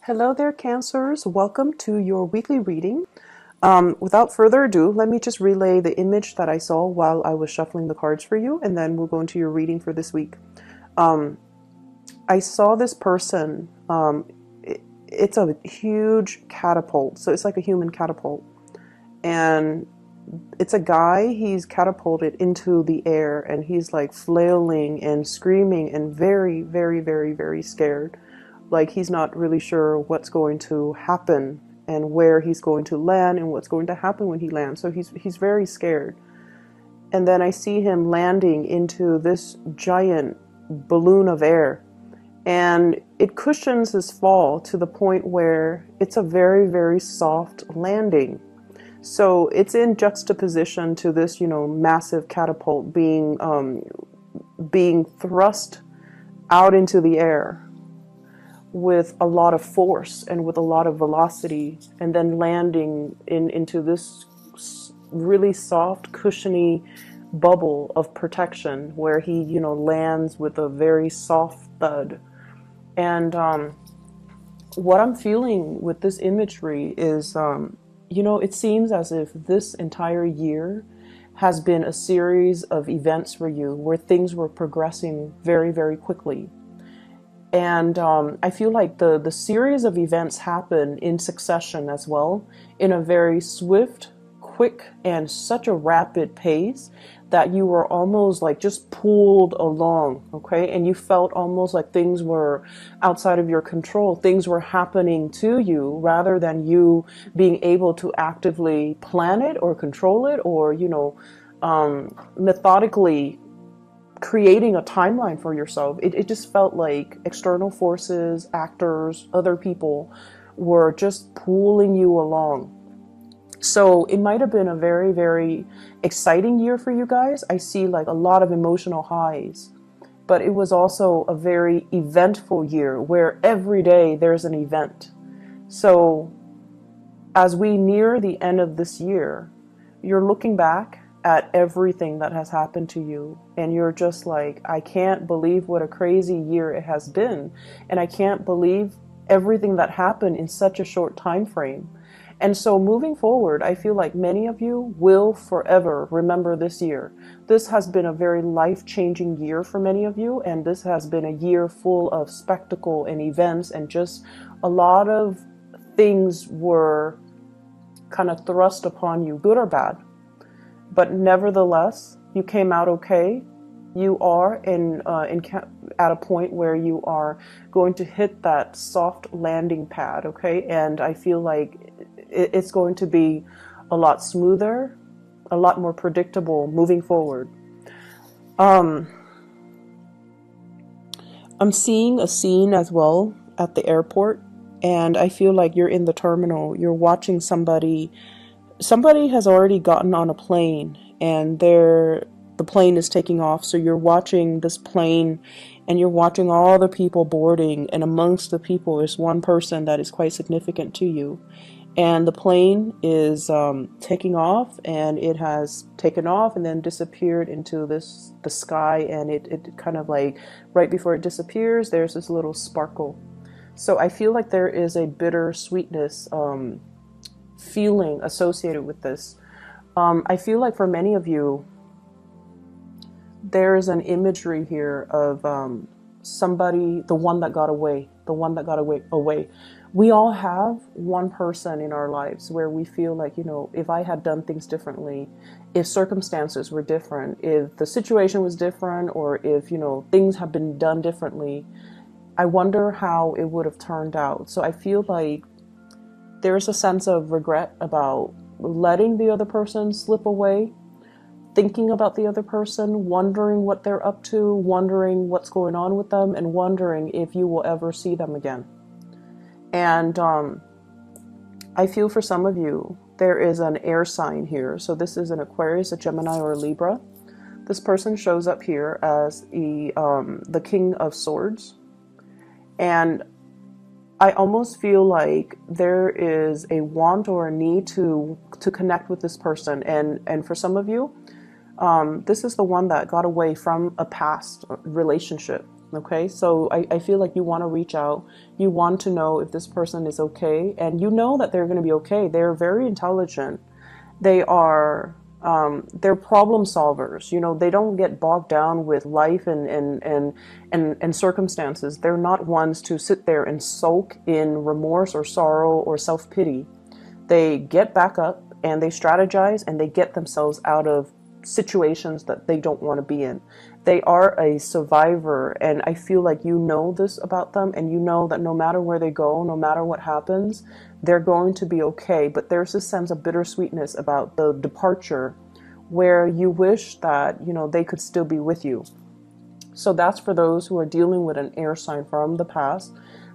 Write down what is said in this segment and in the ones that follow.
Hello there, Cancers. Welcome to your weekly reading. Without further ado, let me just relay the image that I saw while I was shuffling the cards for you, and then we'll go into your reading for this week. I saw this person. It's a huge catapult, so it's like a human catapult. And it's a guy, he's catapulted into the air, and he's like flailing and screaming and very, very, very, very scared. Like he's not really sure what's going to happen and where he's going to land and what's going to happen when he lands. So he's very scared. And then I see him landing into this giant balloon of air. And it cushions his fall to the point where it's a very, very soft landing. So it's in juxtaposition to this, massive catapult being thrust out into the air with a lot of force and with a lot of velocity, and then landing into this really soft, cushiony bubble of protection where he, lands with a very soft thud. And what I'm feeling with this imagery is, it seems as if this entire year has been a series of events for you where things were progressing very, very quickly. And I feel like the series of events happen in succession as well, in a very swift, quick, and such a rapid pace that you were almost like just pulled along, okay? And you felt almost like things were outside of your control. Things were happening to you rather than you being able to actively plan it or control it or, methodically creating a timeline for yourself. It just felt like external forces, actors, other people were just pulling you along. So it might have been a very, very exciting year for you guys. I see like a lot of emotional highs, but it was also a very eventful year where every day there's an event. So as we near the end of this year, you're looking back at everything that has happened to you, and you're just like, I can't believe what a crazy year it has been, and I can't believe everything that happened in such a short time frame. And so moving forward, I feel like many of you will forever remember this year. This has been a very life-changing year for many of you, and this has been a year full of spectacle and events, and just a lot of things were kind of thrust upon you, good or bad. But nevertheless, you came out okay. You are at a point where you are going to hit that soft landing pad, okay? And I feel like it's going to be a lot smoother, a lot more predictable moving forward. I'm seeing a scene as well at the airport, and I feel like you're in the terminal. You're watching somebody has already gotten on a plane, and the plane is taking off. So you're watching this plane and you're watching all the people boarding, and amongst the people is one person that is quite significant to you. And the plane is taking off, and it has taken off and then disappeared into the sky, and it kind of like right before it disappears, there's this little sparkle. So I feel like there is a bitter sweetness feeling associated with this. I feel like for many of you, there's an imagery here of somebody, the one that got away. We all have one person in our lives where we feel like, if I had done things differently, if circumstances were different, if the situation was different, or if, things have been done differently, I wonder how it would have turned out. So I feel like there's a sense of regret about letting the other person slip away, thinking about the other person, wondering what they're up to, wondering what's going on with them, and wondering if you will ever see them again. And I feel for some of you, there is an air sign here. So this is an Aquarius, a Gemini, or a Libra. This person shows up here as the King of Swords. And I almost feel like there is a want or a need to connect with this person. And for some of you, this is the one that got away from a past relationship. Okay, so I feel like you want to reach out. You want to know if this person is okay, and you know that they're going to be okay. They're very intelligent. They are they're problem solvers. You know, they don't get bogged down with life and circumstances. They're not ones to sit there and sulk in remorse or sorrow or self-pity. They get back up and they strategize and they get themselves out of situations that they don't want to be in. They are a survivor, and I feel like you know this about them, and you know that no matter where they go, no matter what happens, they're going to be okay. But there's this sense of bittersweetness about the departure where you wish that, you know, they could still be with you. So that's for those who are dealing with an air sign from the past,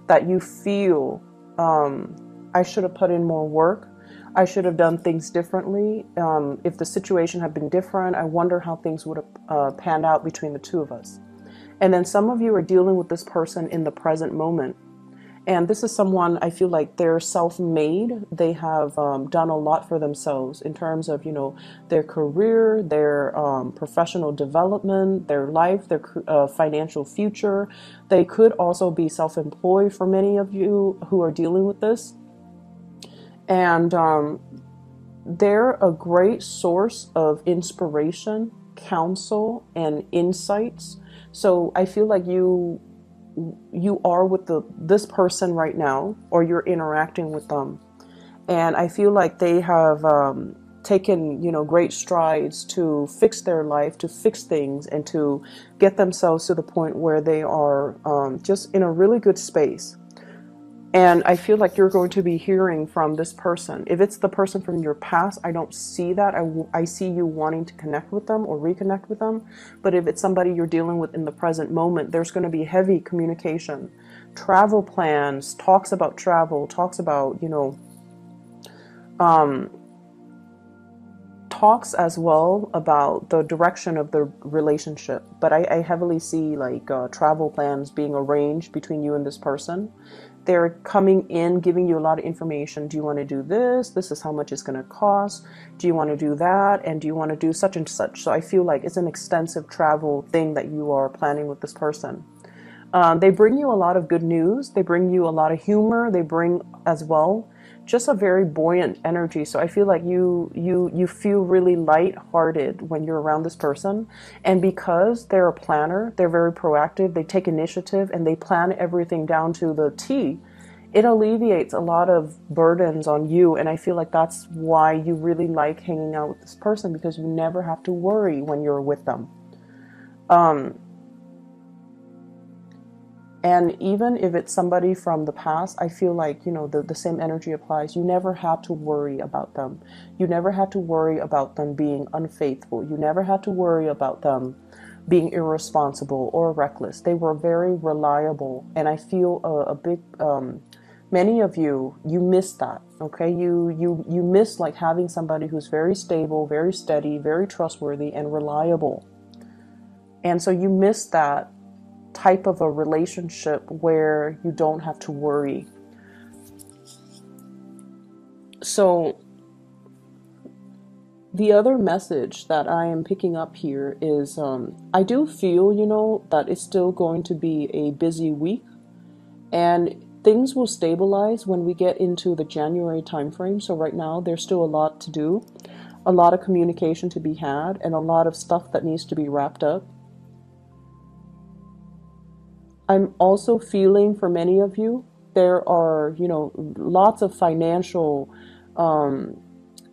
that you feel, I should have put in more work. I should have done things differently. If the situation had been different, I wonder how things would have panned out between the two of us. And then some of you are dealing with this person in the present moment. And this is someone, I feel like they're self-made. They have done a lot for themselves in terms of, you know, their career, their professional development, their life, their financial future. They could also be self-employed for many of you who are dealing with this. And they're a great source of inspiration, counsel, and insights. So I feel like you are with this person right now, or you're interacting with them, and I feel like they have taken, you know, great strides to fix their life, to fix things, and to get themselves to the point where they are just in a really good space. And I feel like you're going to be hearing from this person. If it's the person from your past, I don't see that. I see you wanting to connect with them or reconnect with them. But if it's somebody you're dealing with in the present moment, there's going to be heavy communication. Travel plans, talks about travel, talks about, you know, talks as well about the direction of the relationship. But I heavily see like travel plans being arranged between you and this person. They're coming in, giving you a lot of information. Do you want to do this? This is how much it's going to cost. Do you want to do that? And do you want to do such and such? So I feel like it's an extensive travel thing that you are planning with this person. They bring you a lot of good news. They bring you a lot of humor. They bring as well just a very buoyant energy. So I feel like you feel really light-hearted when you're around this person. And because they're a planner, they're very proactive, they take initiative, and they plan everything down to the T, it alleviates a lot of burdens on you. And I feel like that's why you really like hanging out with this person, because you never have to worry when you're with them. And even if it's somebody from the past, I feel like, you know, the same energy applies. You never had to worry about them. You never had to worry about them being unfaithful. You never had to worry about them being irresponsible or reckless. They were very reliable. And I feel a big, many of you miss that, okay? You miss like having somebody who's very stable, very steady, very trustworthy, and reliable. And so you miss that type of a relationship where you don't have to worry. So the other message that I am picking up here is I do feel, you know, that it's still going to be a busy week, and things will stabilize when we get into the January timeframe. So right now there's still a lot to do, a lot of communication to be had, and a lot of stuff that needs to be wrapped up. I'm also feeling for many of you, there are, you know, lots of financial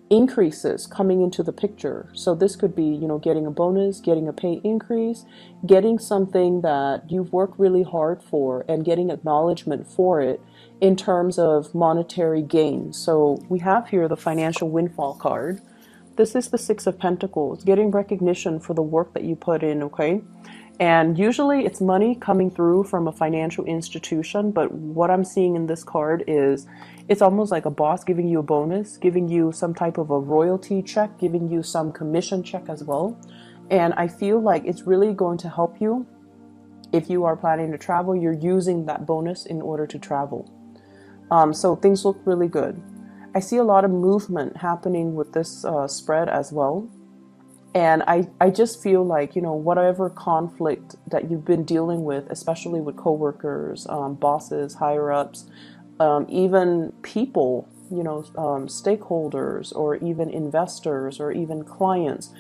increases coming into the picture. So this could be, you know, getting a bonus, getting a pay increase, getting something that you've worked really hard for, and getting acknowledgement for it in terms of monetary gain. So we have here the financial windfall card. This is the Six of Pentacles, getting recognition for the work that you put in, okay? And usually it's money coming through from a financial institution, but what I'm seeing in this card is it's almost like a boss giving you a bonus, giving you some type of a royalty check, giving you some commission check as well. And I feel like it's really going to help you. If you are planning to travel, you're using that bonus in order to travel. So things look really good. I see a lot of movement happening with this spread as well. And I just feel like, whatever conflict that you've been dealing with, especially with coworkers, bosses, higher ups, even people, stakeholders, or even investors, or even clients,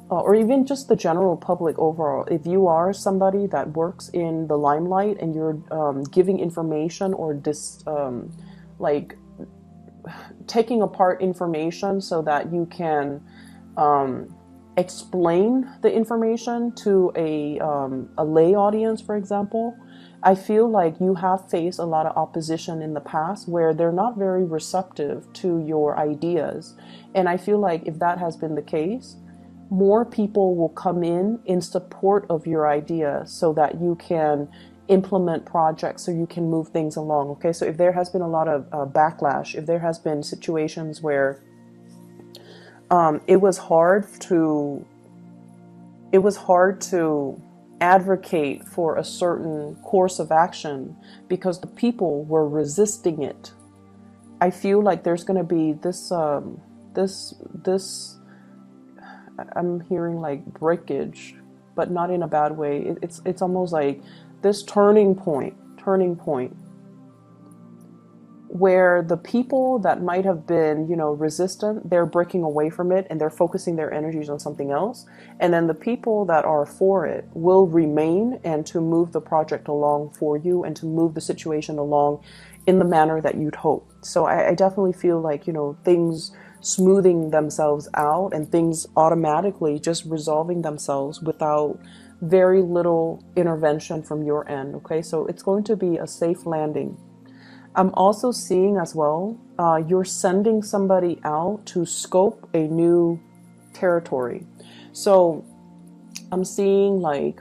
or even just the general public overall. If you are somebody that works in the limelight and you're giving information or like taking apart information so that you can explain the information to a lay audience, for example, I feel like you have faced a lot of opposition in the past where they're not very receptive to your ideas. And I feel like if that has been the case, more people will come in support of your idea so that you can implement projects, so you can move things along. Okay, so if there has been a lot of backlash, if there has been situations where it was hard to advocate for a certain course of action because the people were resisting it, I feel like there's going to be this I'm hearing like breakage, but not in a bad way. It's almost like this turning point where the people that might have been, resistant, they're breaking away from it and they're focusing their energies on something else. And then the people that are for it will remain and to move the project along for you and to move the situation along in the manner that you'd hope. So I definitely feel like, things smoothing themselves out and things automatically just resolving themselves without very little intervention from your end. Okay, so it's going to be a safe landing. I'm also seeing as well, you're sending somebody out to scope a new territory. So I'm seeing like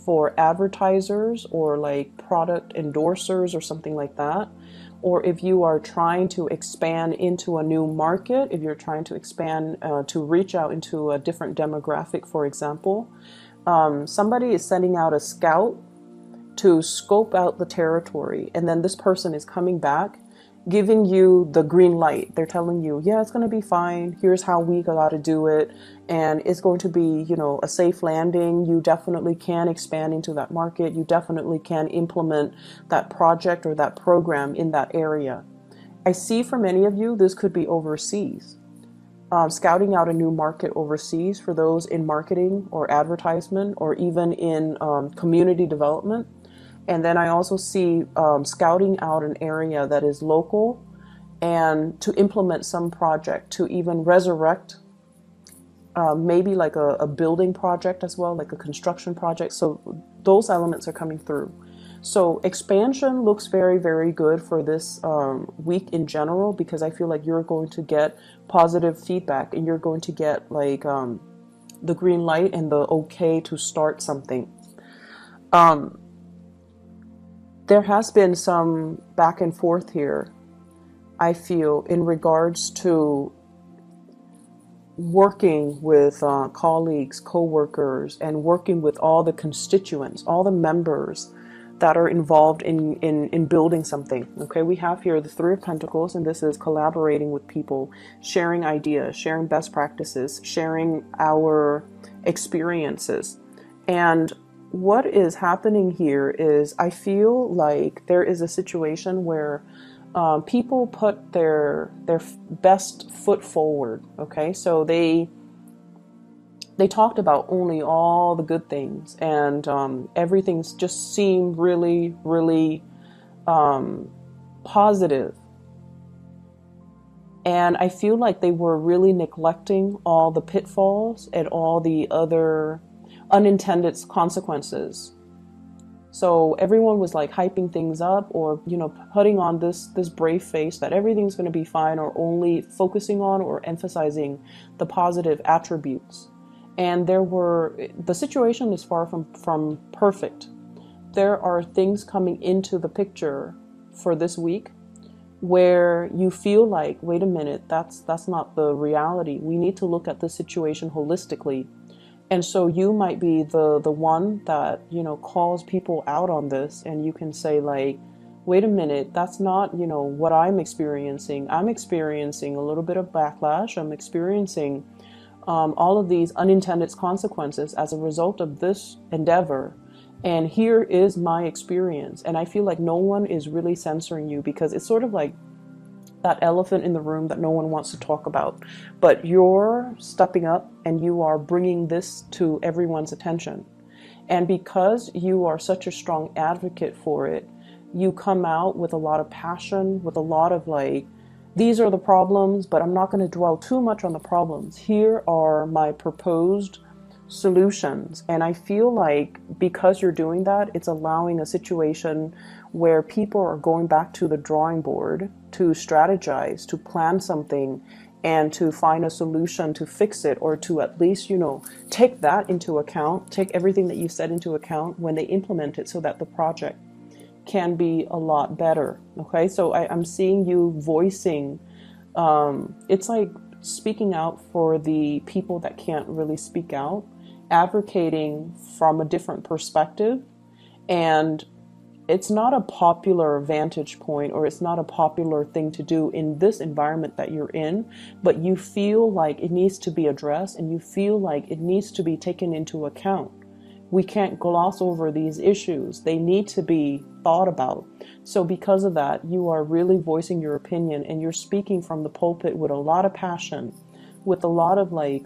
for advertisers or like product endorsers or something like that. Or if you are trying to expand into a new market, if you're trying to expand to reach out into a different demographic, for example, somebody is sending out a scout to scope out the territory. And then this person is coming back, giving you the green light. They're telling you, yeah, it's going to be fine. Here's how we got to do it. And it's going to be, a safe landing. You definitely can expand into that market. You definitely can implement that project or that program in that area. I see for many of you, this could be overseas. Scouting out a new market overseas for those in marketing or advertisement or even in community development. And then I also see scouting out an area that is local and to implement some project to even resurrect maybe like a building project as well, like a construction project. So those elements are coming through. So expansion looks very, very good for this week in general, because I feel like you're going to get positive feedback and you're going to get like the green light and the okay to start something. There has been some back and forth here, I feel, in regards to working with colleagues, co-workers, and working with all the constituents, all the members that are involved in building something. Okay, we have here the Three of Pentacles, and this is collaborating with people, sharing ideas, sharing best practices, sharing our experiences. And what is happening here is I feel like there is a situation where people put their best foot forward. Okay, so they talked about only all the good things, and everything's just seemed really, really positive. And I feel like they were really neglecting all the pitfalls and all the other unintended consequences. So everyone was like hyping things up, or putting on this brave face that everything's going to be fine, or only focusing on or emphasizing the positive attributes. And the situation is far from perfect. There are things coming into the picture for this week where you feel like, wait a minute, that's not the reality. We need to look at the situation holistically. And so you might be the one that, calls people out on this, and you can say like, wait a minute, that's not, what I'm experiencing. I'm experiencing a little bit of backlash. I'm experiencing all of these unintended consequences as a result of this endeavor. And here is my experience. And I feel like no one is really censoring you, because it's sort of like that elephant in the room that no one wants to talk about. But you're stepping up and you are bringing this to everyone's attention. And because you are such a strong advocate for it, you come out with a lot of passion, with a lot of like, these are the problems, but I'm not going to dwell too much on the problems. Here are my proposed solutions. And I feel like because you're doing that, it's allowing a situation where people are going back to the drawing board to strategize, to plan something, and to find a solution to fix it, or to at least, take that into account, take everything that you said into account when they implement it, so that the project can be a lot better. Okay, so I'm seeing you voicing, it's like speaking out for the people that can't really speak out, advocating from a different perspective. And it's not a popular vantage point, or it's not a popular thing to do in this environment that you're in, but you feel like it needs to be addressed, and you feel like it needs to be taken into account. We can't gloss over these issues. They need to be thought about. So because of that, you are really voicing your opinion, and you're speaking from the pulpit with a lot of passion, with a lot of like,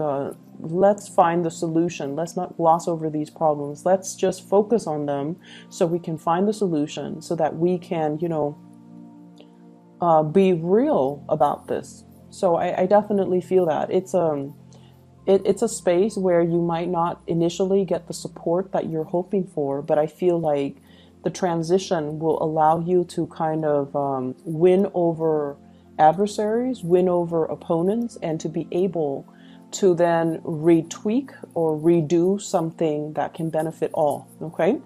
let's find the solution. Let's not gloss over these problems. Let's just focus on them so we can find the solution, so that we can, be real about this. So I definitely feel that it's a space where you might not initially get the support that you're hoping for, but I feel like the transition will allow you to kind of win over adversaries, win over opponents, and to be able to then retweak or redo something that can benefit all. Okay,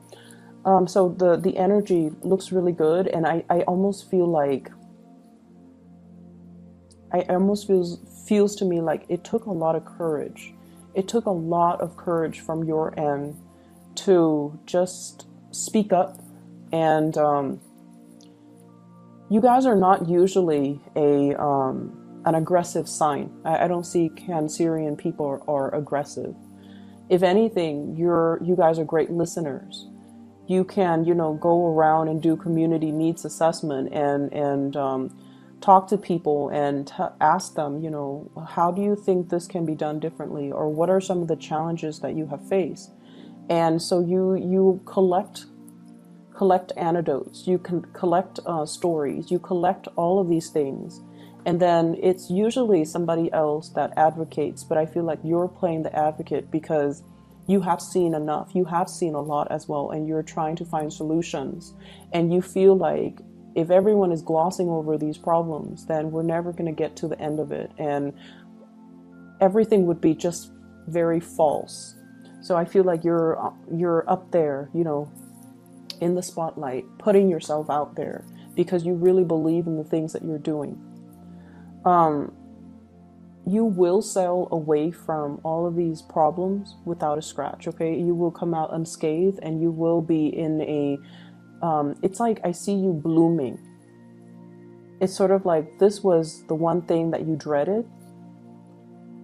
so the energy looks really good, and I almost feel like feels to me like it took a lot of courage. It took a lot of courage from your end to just speak up. And you guys are not usually an aggressive sign. I don't see Cancerian people are aggressive. If anything, you guys are great listeners. You can, go around and do community needs assessment, and talk to people and ask them, how do you think this can be done differently? Or what are some of the challenges that you have faced? And so you collect anecdotes, you can collect stories, you collect all of these things. And then it's usually somebody else that advocates, but I feel like you're playing the advocate because you have seen enough, you have seen a lot as well, and you're trying to find solutions. And you feel like if everyone is glossing over these problems, then we're never going to get to the end of it, and everything would be just very false. So I feel like you're up there, in the spotlight, putting yourself out there because you really believe in the things that you're doing. You will sail away from all of these problems without a scratch, okay? You will come out unscathed, and you will be in it's like I see you blooming. It's sort of like this was the one thing that you dreaded,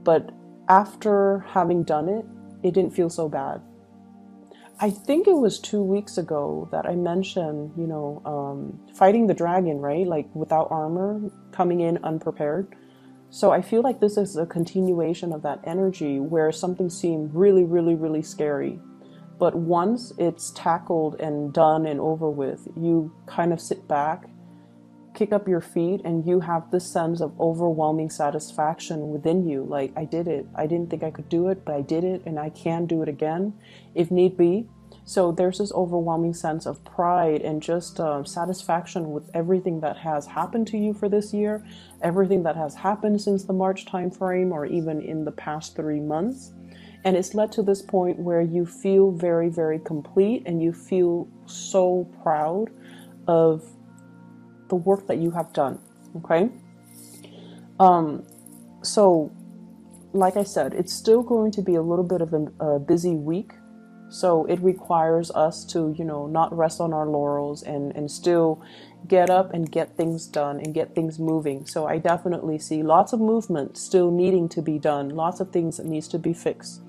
but after having done it, it didn't feel so bad. I think it was 2 weeks ago that I mentioned, fighting the dragon, right? Like without armor, coming in unprepared. So I feel like this is a continuation of that energy where something seemed really, really, really scary. But once it's tackled and done and over with, you kind of sit back, kick up your feet, and you have this sense of overwhelming satisfaction within you. Like, I did it. I didn't think I could do it, but I did it, and I can do it again if need be. So there's this overwhelming sense of pride and just satisfaction with everything that has happened to you for this year, everything that has happened since the March timeframe, or even in the past 3 months. And it's led to this point where you feel very, very complete, and you feel so proud of the work that you have done. Okay. So like I said, it's still going to be a little bit of a busy week. So it requires us to, not rest on our laurels and still get up and get things done and get things moving. So I definitely see lots of movement still needing to be done, lots of things that needs to be fixed.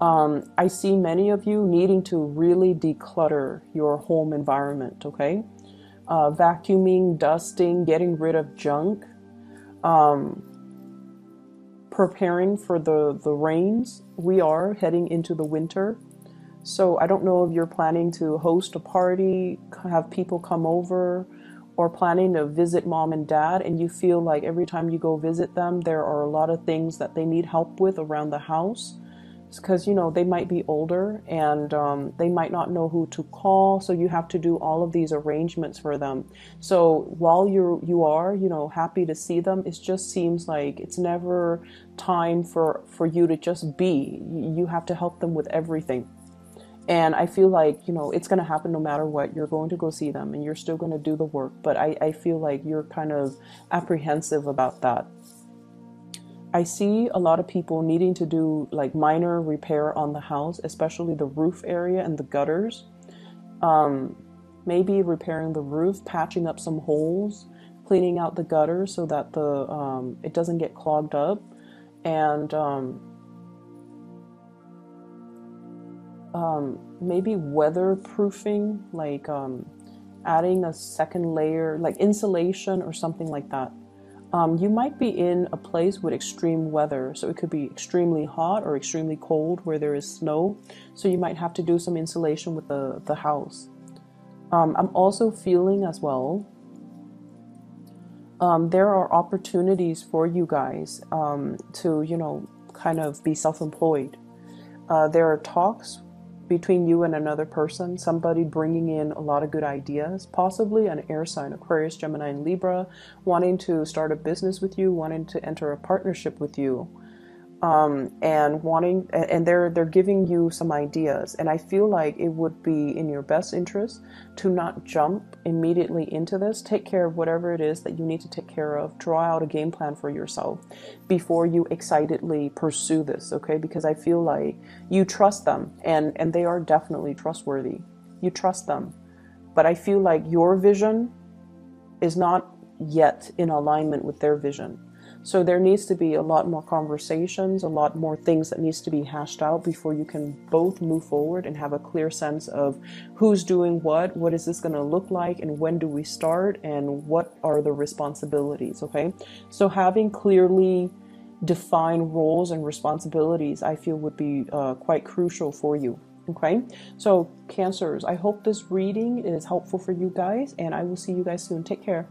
I see many of you needing to really declutter your home environment, okay? Vacuuming, dusting, getting rid of junk, preparing for the rains. We are heading into the winter. So I don't know if you're planning to host a party, have people come over, or planning to visit mom and dad, and you feel like every time you go visit them, there are a lot of things that they need help with around the house. Because they might be older and they might not know who to call, so you have to do all of these arrangements for them. So while you are happy to see them, it just seems like it's never time for you to just be. You have to help them with everything. And I feel like, it's going to happen no matter what. You're going to go see them and you're still going to do the work. But I feel like you're kind of apprehensive about that. I see a lot of people needing to do like minor repair on the house, especially the roof area and the gutters. Maybe repairing the roof, patching up some holes, cleaning out the gutters so that the it doesn't get clogged up, and maybe weatherproofing, like adding a second layer, like insulation or something like that. You might be in a place with extreme weather, so it could be extremely hot or extremely cold where there is snow. So you might have to do some insulation with the house. I'm also feeling as well, there are opportunities for you guys to, kind of be self-employed. There are talks between you and another person, somebody bringing in a lot of good ideas, possibly an air sign, Aquarius, Gemini, and Libra, wanting to start a business with you, wanting to enter a partnership with you. And they're giving you some ideas, and I feel like it would be in your best interest to not jump immediately into this. Take care of whatever it is that you need to take care of. Draw out a game plan for yourself before you excitedly pursue this, okay? Because I feel like you trust them, and they are definitely trustworthy. You trust them, but I feel like your vision is not yet in alignment with their vision. So there needs to be a lot more conversations, a lot more things that needs to be hashed out before you can both move forward and have a clear sense of who's doing what is this going to look like, and when do we start, and what are the responsibilities, okay? So having clearly defined roles and responsibilities, I feel, would be quite crucial for you. Okay, so Cancers, I hope this reading is helpful for you guys, and I will see you guys soon. Take care.